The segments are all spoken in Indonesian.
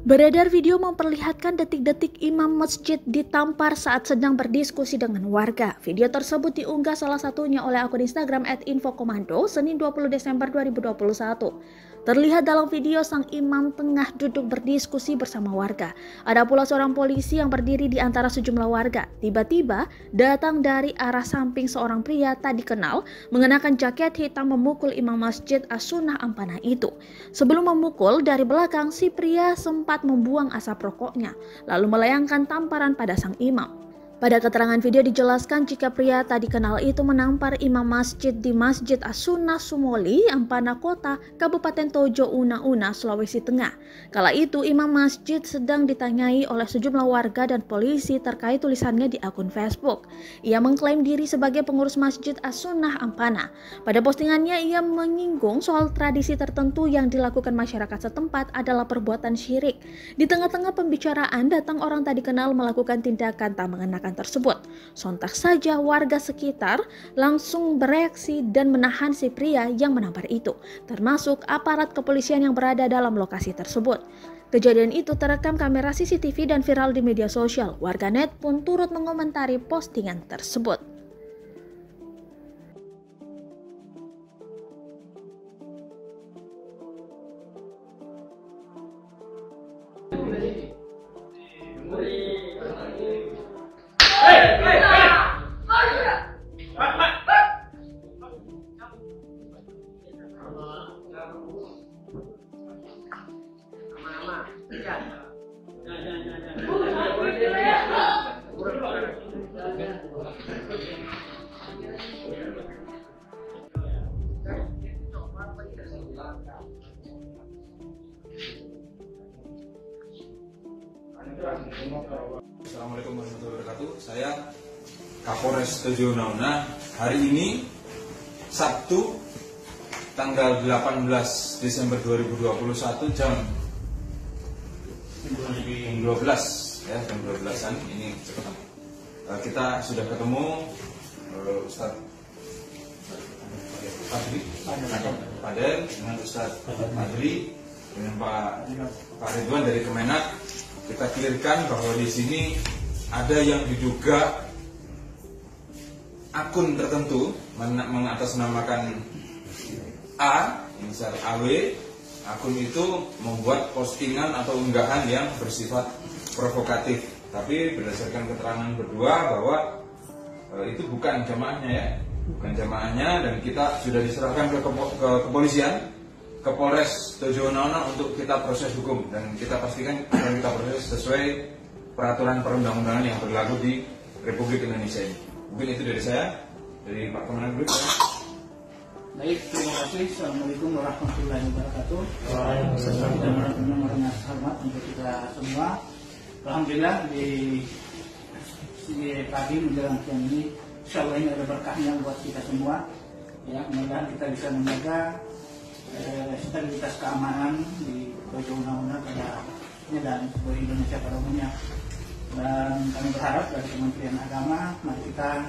Beredar video memperlihatkan detik-detik imam masjid ditampar saat sedang berdiskusi dengan warga. Video tersebut diunggah salah satunya oleh akun Instagram @infokomando Senin 20 Desember 2021. Terlihat dalam video sang imam tengah duduk berdiskusi bersama warga. Ada pula seorang polisi yang berdiri di antara sejumlah warga. Tiba-tiba datang dari arah samping seorang pria tak dikenal mengenakan jaket hitam memukul imam masjid As-Sunnah Ampana itu. Sebelum memukul, dari belakang si pria sempat membuang asap rokoknya, lalu melayangkan tamparan pada sang imam. Pada keterangan video dijelaskan jika pria tak dikenal itu menampar imam masjid di Masjid As-Sunnah Sumoli, Ampana Kota, Kabupaten Tojo Una-Una, Sulawesi Tengah. Kala itu imam masjid sedang ditanyai oleh sejumlah warga dan polisi terkait tulisannya di akun Facebook. Ia mengklaim diri sebagai pengurus Masjid As-Sunnah Ampana. Pada postingannya ia menyinggung soal tradisi tertentu yang dilakukan masyarakat setempat adalah perbuatan syirik. Di tengah-tengah pembicaraan datang orang tak dikenal melakukan tindakan tak mengenakan tersebut. Sontak saja warga sekitar langsung bereaksi dan menahan si pria yang menampar itu, termasuk aparat kepolisian yang berada dalam lokasi tersebut. Kejadian itu terekam kamera CCTV dan viral di media sosial. Warganet pun turut mengomentari postingan tersebut. Assalamualaikum warahmatullahi wabarakatuh. Saya Kapolres Tojo Una-Una. Hari ini Sabtu tanggal 18 Desember 2021 jam 12 ya, jam 12-an ini kita sudah ketemu Ustadz Fadel dengan Ustadz Adli dengan Pak Ridwan dari Kemenak. Kita clearkan bahwa di sini ada yang diduga akun tertentu mengatasnamakan A, misal AW. Akun itu membuat postingan atau unggahan yang bersifat provokatif. Tapi berdasarkan keterangan berdua bahwa itu bukan jamaahnya ya, bukan jamaahnya, dan kita sudah diserahkan ke kepolisian, ke Polres Tojo Una-Una untuk kita proses hukum, dan kita pastikan akan kita proses sesuai peraturan perundang-undangan yang berlaku di Republik Indonesia ini. Mungkin itu dari saya, dari Pak Kemenak dulu. Baik, terima kasih. Assalamualaikum warahmatullahi wabarakatuh. Waalaikumsalam. Hormat untuk kita semua. Alhamdulillah di pagi menjelang siang ini, insya Allah ini ada berkahnya buat kita semua. Ya, mudah-mudahan kita bisa menjaga stabilitas keamanan di Tojo Una-Una dan seluruh Indonesia pada umumnya. Dan kami berharap dari Kementerian Agama, mari kita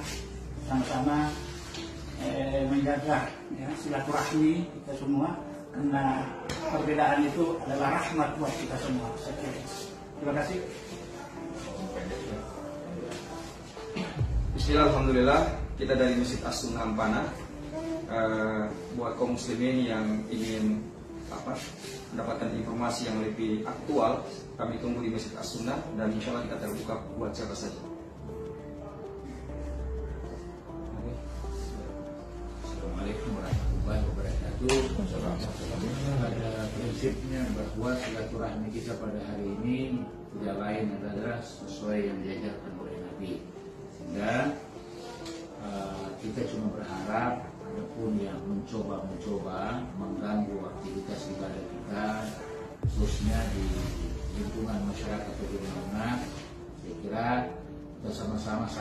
sama-sama menjaga ya, silaturahmi kita semua, karena perbedaan itu adalah rahmat buat kita semua. Terima kasih. Bismillah, alhamdulillah, kita dari Masjid As-Sunnah Ampana. Buat kaum muslimin yang ingin mendapatkan informasi yang lebih aktual, kami tunggu di Masjid As-Sunnah, dan insya Allah kita terbuka buat siapa saja. Assalamualaikum warahmatullahi wabarakatuh. Pada prinsipnya bahwa silaturahmi kita pada hari ini tidak lain adalah sesuai yang diajarkan oleh Nabi, sehingga kita cuma berharap adapun yang mencoba mengganggu aktivitas ibadah kita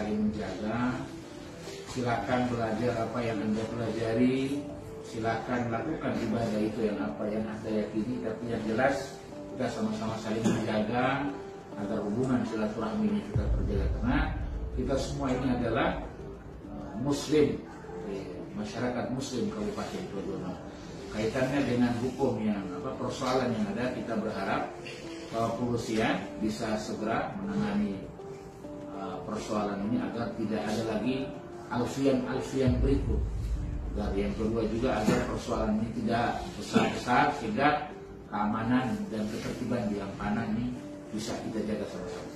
saling menjaga. Silakan belajar apa yang Anda pelajari, silakan lakukan ibadah itu yang apa yang Anda yakini, tapi yang jelas kita sama-sama saling menjaga agar hubungan silaturahmi ini tetap terjaga, karena kita semua ini adalah Muslim, masyarakat Muslim Kabupaten Todono. Kaitannya dengan hukum yang persoalan yang ada, kita berharap bahwa kepolisian bisa segera menangani persoalan ini agar tidak ada lagi alfian berikut. Dan yang kedua juga agar persoalan ini tidak besar-besar sehingga keamanan dan ketertiban di Ampana ini bisa kita jaga sama-sama.